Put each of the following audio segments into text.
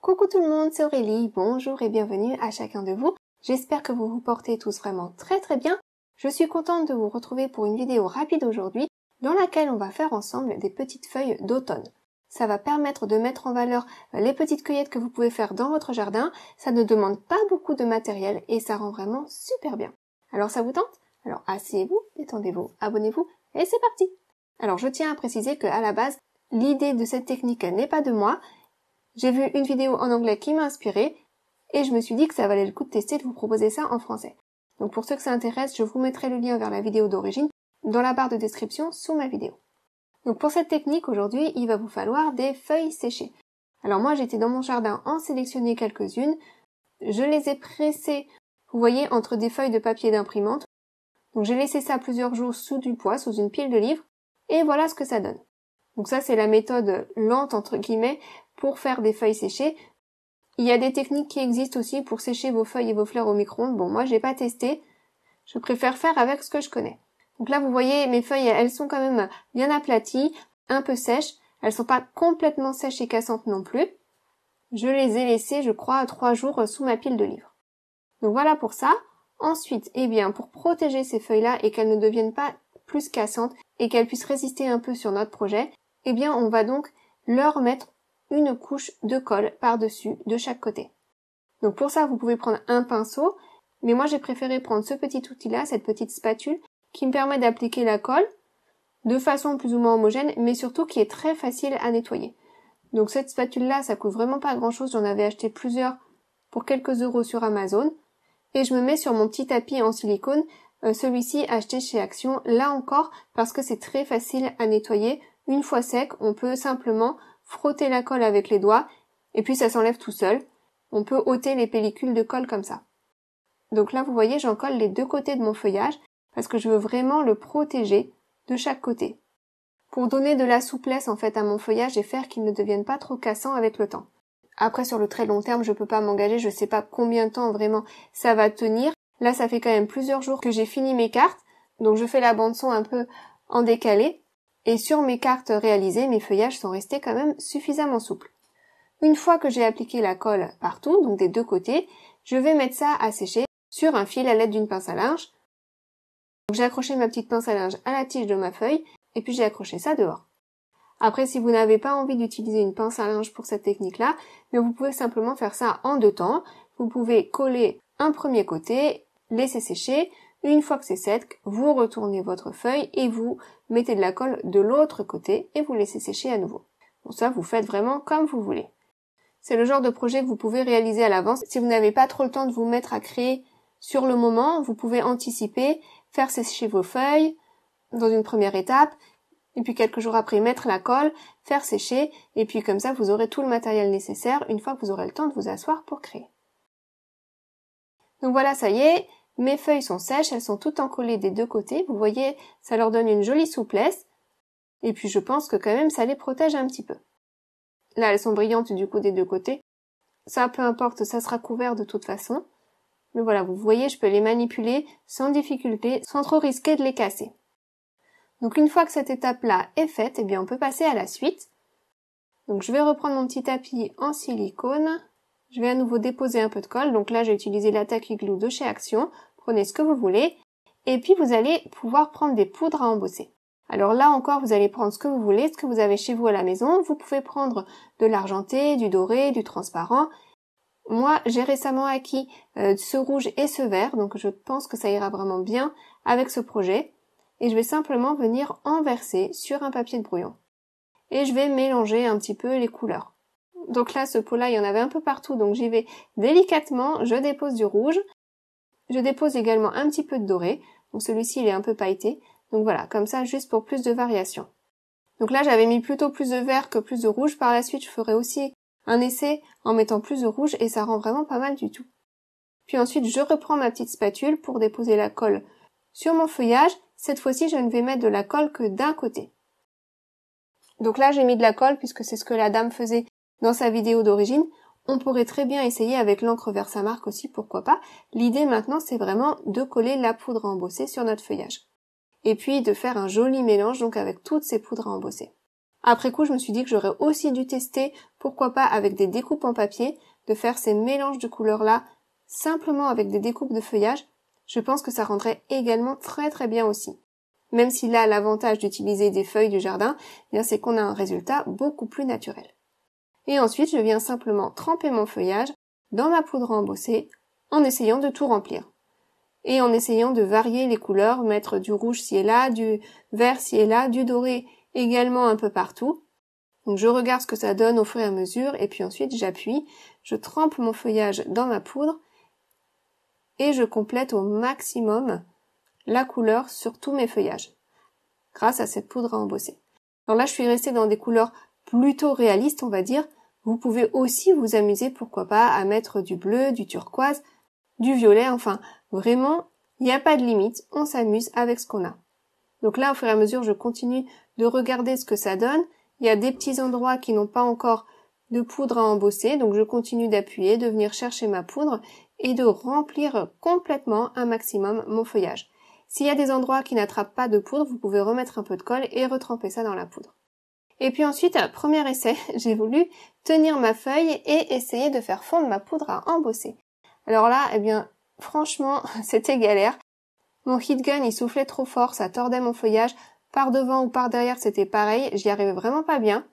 Coucou tout le monde, c'est Aurélie, bonjour et bienvenue à chacun de vous. J'espère que vous vous portez tous vraiment très bien. Je suis contente de vous retrouver pour une vidéo rapide aujourd'hui dans laquelle on va faire ensemble des petites feuilles d'automne. Ça va permettre de mettre en valeur les petites cueillettes que vous pouvez faire dans votre jardin. Ça ne demande pas beaucoup de matériel et ça rend vraiment super bien. Alors ça vous tente? Alors asseyez-vous, détendez-vous, abonnez-vous et c'est parti! Alors je tiens à préciser qu'à la base, l'idée de cette technique n'est pas de moi. J'ai vu une vidéo en anglais qui m'a inspirée et je me suis dit que ça valait le coup de tester de vous proposer ça en français. Donc pour ceux que ça intéresse, je vous mettrai le lien vers la vidéo d'origine dans la barre de description sous ma vidéo. Donc pour cette technique aujourd'hui, il va vous falloir des feuilles séchées. Alors moi j'étais dans mon jardin en sélectionner quelques-unes, je les ai pressées, vous voyez, entre des feuilles de papier d'imprimante. Donc j'ai laissé ça plusieurs jours sous du poids, sous une pile de livres, et voilà ce que ça donne. Donc ça c'est la méthode lente entre guillemets pour faire des feuilles séchées. Il y a des techniques qui existent aussi pour sécher vos feuilles et vos fleurs au micro-ondes. Bon, moi j'ai pas testé, je préfère faire avec ce que je connais. Donc là vous voyez mes feuilles, elles sont quand même bien aplaties, un peu sèches, elles sont pas complètement sèches et cassantes non plus. Je les ai laissées, je crois, 3 jours sous ma pile de livres. Donc voilà pour ça. Ensuite, pour protéger ces feuilles-là et qu'elles ne deviennent pas plus cassantes et qu'elles puissent résister un peu sur notre projet, on va donc leur mettre une couche de colle par-dessus de chaque côté. Donc pour ça, vous pouvez prendre un pinceau, mais moi j'ai préféré prendre ce petit outil-là, cette petite spatule, qui me permet d'appliquer la colle de façon plus ou moins homogène, mais surtout qui est très facile à nettoyer. Donc cette spatule-là, ça coûte vraiment pas grand-chose, j'en avais acheté plusieurs pour quelques euros sur Amazon, et je me mets sur mon petit tapis en silicone, celui-ci acheté chez Action, là encore, parce que c'est très facile à nettoyer. Une fois sec, on peut simplement frotter la colle avec les doigts, et puis ça s'enlève tout seul. On peut ôter les pellicules de colle comme ça. Donc là, vous voyez, j'en colle les deux côtés de mon feuillage, parce que je veux vraiment le protéger de chaque côté. Pour donner de la souplesse en fait à mon feuillage et faire qu'il ne devienne pas trop cassant avec le temps. Après, sur le très long terme, je peux pas m'engager, je sais pas combien de temps vraiment ça va tenir. Là, ça fait quand même plusieurs jours que j'ai fini mes cartes, donc je fais la bande son un peu en décalé. Et sur mes cartes réalisées, mes feuillages sont restés quand même suffisamment souples. Une fois que j'ai appliqué la colle partout, donc des deux côtés, je vais mettre ça à sécher sur un fil à l'aide d'une pince à linge. Donc j'ai accroché ma petite pince à linge à la tige de ma feuille, et puis j'ai accroché ça dehors. Après, si vous n'avez pas envie d'utiliser une pince à linge pour cette technique-là, mais vous pouvez simplement faire ça en deux temps. Vous pouvez coller un premier côté, laisser sécher. Une fois que c'est sec, vous retournez votre feuille et vous mettez de la colle de l'autre côté et vous laissez sécher à nouveau. Bon, ça, vous faites vraiment comme vous voulez. C'est le genre de projet que vous pouvez réaliser à l'avance. Si vous n'avez pas trop le temps de vous mettre à créer sur le moment, vous pouvez anticiper, faire sécher vos feuilles dans une première étape, et puis quelques jours après mettre la colle, faire sécher, et puis comme ça vous aurez tout le matériel nécessaire une fois que vous aurez le temps de vous asseoir pour créer. Donc voilà, ça y est, mes feuilles sont sèches, elles sont toutes encollées des deux côtés, vous voyez, ça leur donne une jolie souplesse, et puis je pense que quand même ça les protège un petit peu. Là elles sont brillantes du coup des deux côtés, ça peu importe, ça sera couvert de toute façon, mais voilà, vous voyez, je peux les manipuler sans difficulté, sans trop risquer de les casser. Donc une fois que cette étape-là est faite, on peut passer à la suite. Donc je vais reprendre mon petit tapis en silicone. Je vais à nouveau déposer un peu de colle. Donc là j'ai utilisé la Tacky Glue de chez Action. Prenez ce que vous voulez. Et puis vous allez pouvoir prendre des poudres à embosser. Alors là encore vous allez prendre ce que vous voulez, ce que vous avez chez vous à la maison. Vous pouvez prendre de l'argenté, du doré, du transparent. Moi j'ai récemment acquis ce rouge et ce vert. Donc je pense que ça ira vraiment bien avec ce projet. Et je vais simplement venir en verser sur un papier de brouillon. Et je vais mélanger un petit peu les couleurs. Donc là, ce pot-là, il y en avait un peu partout, donc j'y vais délicatement, je dépose du rouge. Je dépose également un petit peu de doré. Donc celui-ci, il est un peu pailleté. Donc voilà, comme ça, juste pour plus de variation. Donc là, j'avais mis plutôt plus de vert que plus de rouge. Par la suite, je ferai aussi un essai en mettant plus de rouge et ça rend vraiment pas mal du tout. Puis ensuite, je reprends ma petite spatule pour déposer la colle sur mon feuillage. Cette fois-ci, je ne vais mettre de la colle que d'un côté. Donc là, j'ai mis de la colle puisque c'est ce que la dame faisait dans sa vidéo d'origine. On pourrait très bien essayer avec l'encre Versamark aussi, pourquoi pas. L'idée maintenant, c'est vraiment de coller la poudre à embosser sur notre feuillage. Et puis de faire un joli mélange donc avec toutes ces poudres à embosser. Après coup, je me suis dit que j'aurais aussi dû tester, pourquoi pas avec des découpes en papier, de faire ces mélanges de couleurs-là simplement avec des découpes de feuillage. Je pense que ça rendrait également très très bien aussi. Même si là, l'avantage d'utiliser des feuilles du jardin, eh bien, c'est qu'on a un résultat beaucoup plus naturel. Et ensuite, je viens simplement tremper mon feuillage dans ma poudre à embosser en essayant de tout remplir. Et en essayant de varier les couleurs, mettre du rouge ci et là, du vert ci et là, du doré également un peu partout. Donc je regarde ce que ça donne au fur et à mesure et puis ensuite j'appuie, je trempe mon feuillage dans ma poudre et je complète au maximum la couleur sur tous mes feuillages grâce à cette poudre à embosser. Alors là je suis restée dans des couleurs plutôt réalistes on va dire. Vous pouvez aussi vous amuser pourquoi pas à mettre du bleu, du turquoise, du violet, enfin vraiment il n'y a pas de limite, on s'amuse avec ce qu'on a. Donc là au fur et à mesure je continue de regarder ce que ça donne. Il y a des petits endroits qui n'ont pas encore de poudre à embosser, donc je continue d'appuyer, de venir chercher ma poudre et de remplir complètement un maximum mon feuillage. S'il y a des endroits qui n'attrapent pas de poudre, vous pouvez remettre un peu de colle et retremper ça dans la poudre. Et puis ensuite, premier essai, j'ai voulu tenir ma feuille et essayer de faire fondre ma poudre à embosser. Alors là, eh bien, franchement, c'était galère. Mon heat gun, il soufflait trop fort, ça tordait mon feuillage. Par devant ou par derrière, c'était pareil, j'y arrivais vraiment pas bien.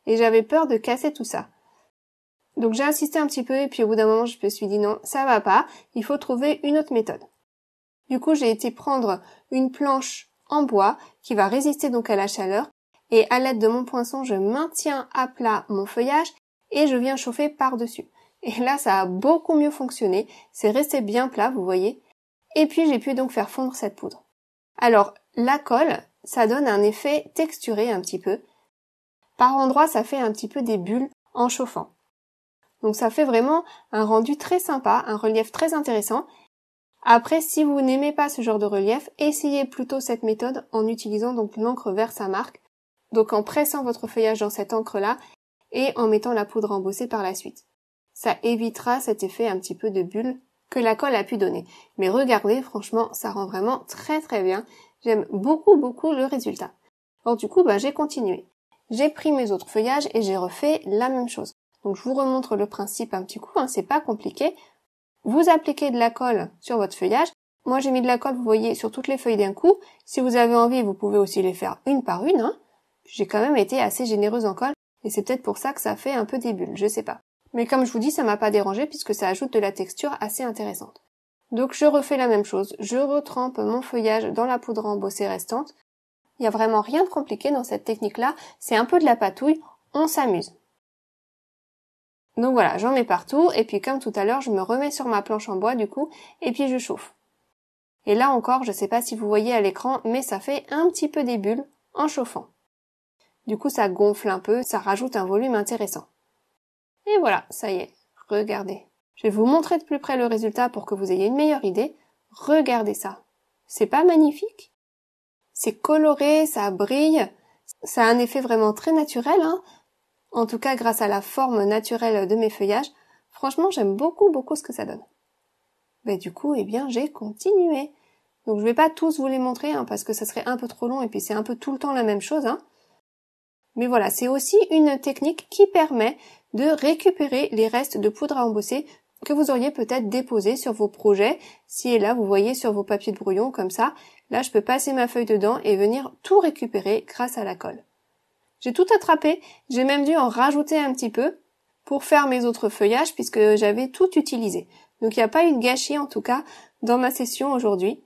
Et j'avais peur de casser tout ça. Donc j'ai insisté un petit peu et puis au bout d'un moment, je me suis dit non, ça va pas, il faut trouver une autre méthode. Du coup, j'ai été prendre une planche en bois qui va résister donc à la chaleur et à l'aide de mon poinçon, je maintiens à plat mon feuillage et je viens chauffer par-dessus. Et là, ça a beaucoup mieux fonctionné, c'est resté bien plat, vous voyez. Et puis j'ai pu donc faire fondre cette poudre. Alors, la colle, ça donne un effet texturé un petit peu. Par endroits, ça fait un petit peu des bulles en chauffant. Donc ça fait vraiment un rendu très sympa, un relief très intéressant. Après, si vous n'aimez pas ce genre de relief, essayez plutôt cette méthode en utilisant donc l'encre Versamark. Donc en pressant votre feuillage dans cette encre-là et en mettant la poudre embossée par la suite. Ça évitera cet effet un petit peu de bulle que la colle a pu donner. Mais regardez, franchement, ça rend vraiment très très bien. J'aime beaucoup le résultat. Alors du coup, j'ai continué. J'ai pris mes autres feuillages et j'ai refait la même chose. Donc je vous remontre le principe un petit coup, c'est pas compliqué. Vous appliquez de la colle sur votre feuillage. Moi j'ai mis de la colle, vous voyez, sur toutes les feuilles d'un coup. Si vous avez envie, vous pouvez aussi les faire une par une. J'ai quand même été assez généreuse en colle et c'est peut-être pour ça que ça fait un peu des bulles, je sais pas. Mais comme je vous dis, ça m'a pas dérangé puisque ça ajoute de la texture assez intéressante. Donc je refais la même chose, je retrempe mon feuillage dans la poudre embossée restante. Il n'y a vraiment rien de compliqué dans cette technique-là, c'est un peu de la patouille, on s'amuse. Donc voilà, j'en mets partout, et puis comme tout à l'heure, je me remets sur ma planche en bois du coup, et puis je chauffe. Et là encore, je sais pas si vous voyez à l'écran, mais ça fait un petit peu des bulles en chauffant. Du coup, ça gonfle un peu, ça rajoute un volume intéressant. Et voilà, ça y est, regardez. Je vais vous montrer de plus près le résultat pour que vous ayez une meilleure idée. Regardez ça. C'est pas magnifique? C'est coloré, ça brille, ça a un effet vraiment très naturel, En tout cas, grâce à la forme naturelle de mes feuillages, franchement, j'aime beaucoup ce que ça donne. Du coup, j'ai continué. Donc, je vais pas tous vous les montrer, parce que ça serait un peu trop long et puis c'est un peu tout le temps la même chose, Mais voilà, c'est aussi une technique qui permet de récupérer les restes de poudre à embosser que vous auriez peut-être déposés sur vos projets. Si et là, vous voyez sur vos papiers de brouillon comme ça, là, je peux passer ma feuille dedans et venir tout récupérer grâce à la colle. J'ai tout attrapé, j'ai même dû en rajouter un petit peu pour faire mes autres feuillages puisque j'avais tout utilisé. Donc il n'y a pas eu de gâchis en tout cas dans ma session aujourd'hui.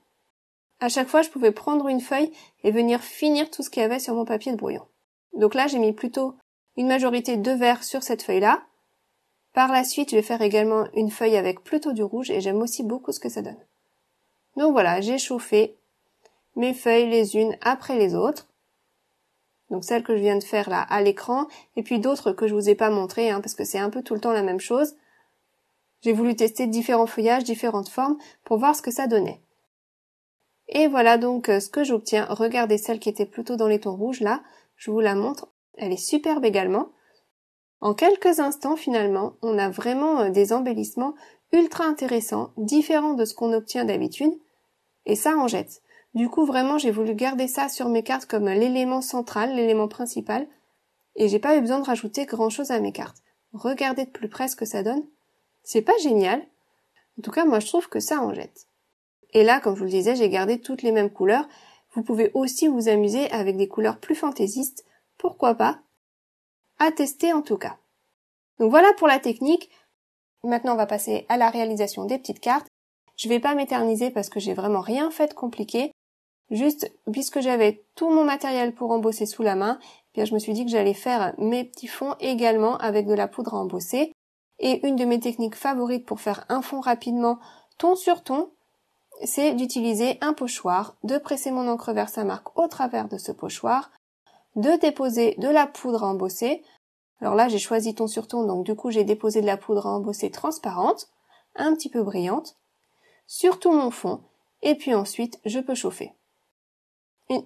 À chaque fois, je pouvais prendre une feuille et venir finir tout ce qu'il y avait sur mon papier de brouillon. Donc là, j'ai mis plutôt une majorité de vert sur cette feuille-là. Par la suite, je vais faire également une feuille avec plutôt du rouge et j'aime aussi beaucoup ce que ça donne. Donc voilà, j'ai chauffé mes feuilles les unes après les autres. Donc celles que je viens de faire là à l'écran et puis d'autres que je vous ai pas montrées parce que c'est un peu tout le temps la même chose. J'ai voulu tester différents feuillages, différentes formes pour voir ce que ça donnait. Et voilà donc ce que j'obtiens. Regardez celle qui était plutôt dans les tons rouges là. Je vous la montre. Elle est superbe également. En quelques instants, finalement, on a vraiment des embellissements ultra intéressants, différents de ce qu'on obtient d'habitude. Et ça en jette. Du coup, vraiment, j'ai voulu garder ça sur mes cartes comme l'élément central, l'élément principal. et j'ai pas eu besoin de rajouter grand chose à mes cartes. Regardez de plus près ce que ça donne. C'est pas génial. En tout cas, moi je trouve que ça en jette. Et là, comme je vous le disais, j'ai gardé toutes les mêmes couleurs. Vous pouvez aussi vous amuser avec des couleurs plus fantaisistes. Pourquoi pas? À tester en tout cas. Donc voilà pour la technique. Maintenant, on va passer à la réalisation des petites cartes. Je vais pas m'éterniser parce que j'ai vraiment rien fait de compliqué. Juste, puisque j'avais tout mon matériel pour embosser sous la main, eh bien je me suis dit que j'allais faire mes petits fonds également avec de la poudre à embosser. Et une de mes techniques favorites pour faire un fond rapidement, ton sur ton, c'est d'utiliser un pochoir, de presser mon encre Versamark au travers de ce pochoir, de déposer de la poudre à embosser. Alors là, j'ai choisi ton sur ton, donc du coup, j'ai déposé de la poudre à embosser transparente, un petit peu brillante, sur tout mon fond, et puis ensuite, je peux chauffer.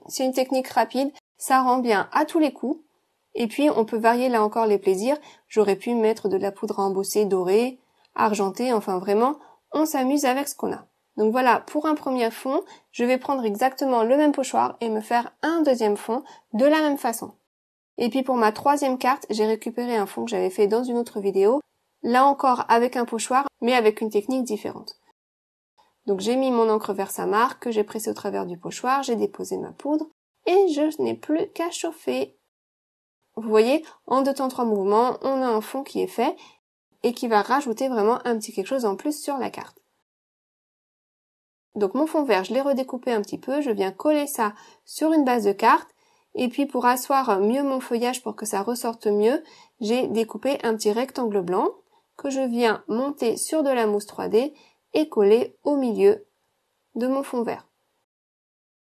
C'est une technique rapide, ça rend bien à tous les coups, et puis on peut varier là encore les plaisirs. J'aurais pu mettre de la poudre à embosser dorée, argentée, enfin vraiment, on s'amuse avec ce qu'on a. Donc voilà, pour un premier fond, je vais prendre exactement le même pochoir et me faire un deuxième fond de la même façon. Et puis pour ma troisième carte, j'ai récupéré un fond que j'avais fait dans une autre vidéo, là encore avec un pochoir, mais avec une technique différente. Donc j'ai mis mon encre Versamark que j'ai pressé au travers du pochoir, j'ai déposé ma poudre et je n'ai plus qu'à chauffer. Vous voyez, en 2 temps 3 mouvements, on a un fond qui est fait et qui va rajouter vraiment un petit quelque chose en plus sur la carte. Donc mon fond vert, je l'ai redécoupé un petit peu, je viens coller ça sur une base de carte et puis pour asseoir mieux mon feuillage pour que ça ressorte mieux, j'ai découpé un petit rectangle blanc que je viens monter sur de la mousse 3D et coller au milieu de mon fond vert.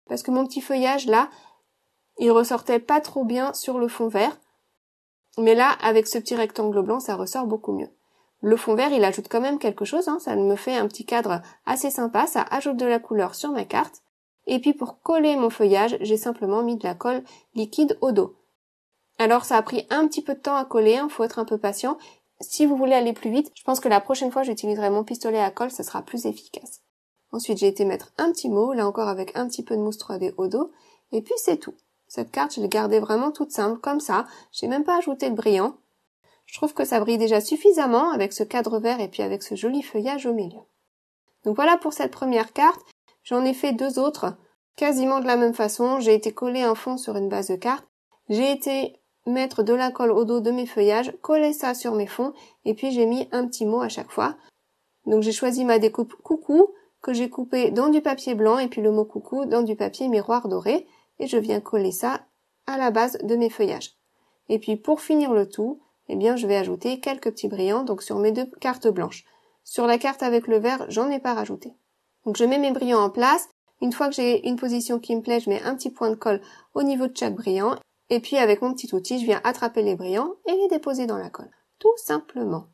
Parce que mon petit feuillage là, il ressortait pas trop bien sur le fond vert, mais là avec ce petit rectangle blanc ça ressort beaucoup mieux. Le fond vert il ajoute quand même quelque chose, ça me fait un petit cadre assez sympa, ça ajoute de la couleur sur ma carte. Et puis pour coller mon feuillage, j'ai simplement mis de la colle liquide au dos. Alors ça a pris un petit peu de temps à coller, faut être un peu patient. Si vous voulez aller plus vite, je pense que la prochaine fois j'utiliserai mon pistolet à colle, ça sera plus efficace. Ensuite j'ai été mettre un petit mot, là encore avec un petit peu de mousse 3D au dos, et puis c'est tout. Cette carte je l'ai gardée vraiment toute simple, comme ça, j'ai même pas ajouté de brillant. Je trouve que ça brille déjà suffisamment avec ce cadre vert et puis avec ce joli feuillage au milieu. Donc voilà pour cette première carte, j'en ai fait 2 autres, quasiment de la même façon, j'ai été coller un fond sur une base de carte, j'ai été mettre de la colle au dos de mes feuillages, coller ça sur mes fonds, et puis j'ai mis un petit mot à chaque fois. Donc j'ai choisi ma découpe coucou, que j'ai coupé dans du papier blanc, et puis le mot coucou dans du papier miroir doré, et je viens coller ça à la base de mes feuillages. Et puis pour finir le tout, eh bien je vais ajouter quelques petits brillants, donc sur mes 2 cartes blanches. Sur la carte avec le vert, j'en ai pas rajouté. Donc je mets mes brillants en place, une fois que j'ai une position qui me plaît, je mets un petit point de colle au niveau de chaque brillant, et puis avec mon petit outil, je viens attraper les brillants et les déposer dans la colle. Tout simplement.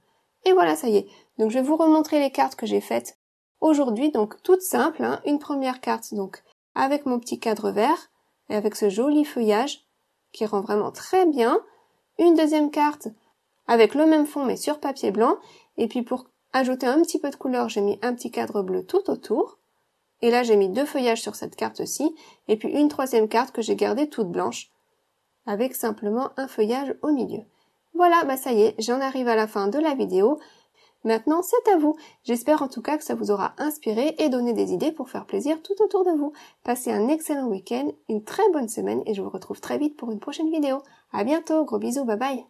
Et voilà, ça y est. Donc je vais vous remontrer les cartes que j'ai faites aujourd'hui, donc toutes simples, Une première carte donc avec mon petit cadre vert, et avec ce joli feuillage qui rend vraiment très bien. Une deuxième carte avec le même fond mais sur papier blanc, et puis pour ajouter un petit peu de couleur, j'ai mis un petit cadre bleu tout autour. Et là, j'ai mis 2 feuillages sur cette carte-ci, et puis une troisième carte que j'ai gardée toute blanche, avec simplement un feuillage au milieu. Voilà, ça y est, j'en arrive à la fin de la vidéo. Maintenant, c'est à vous. J'espère en tout cas que ça vous aura inspiré et donné des idées pour faire plaisir tout autour de vous. Passez un excellent week-end, une très bonne semaine, et je vous retrouve très vite pour une prochaine vidéo. À bientôt, gros bisous, bye bye.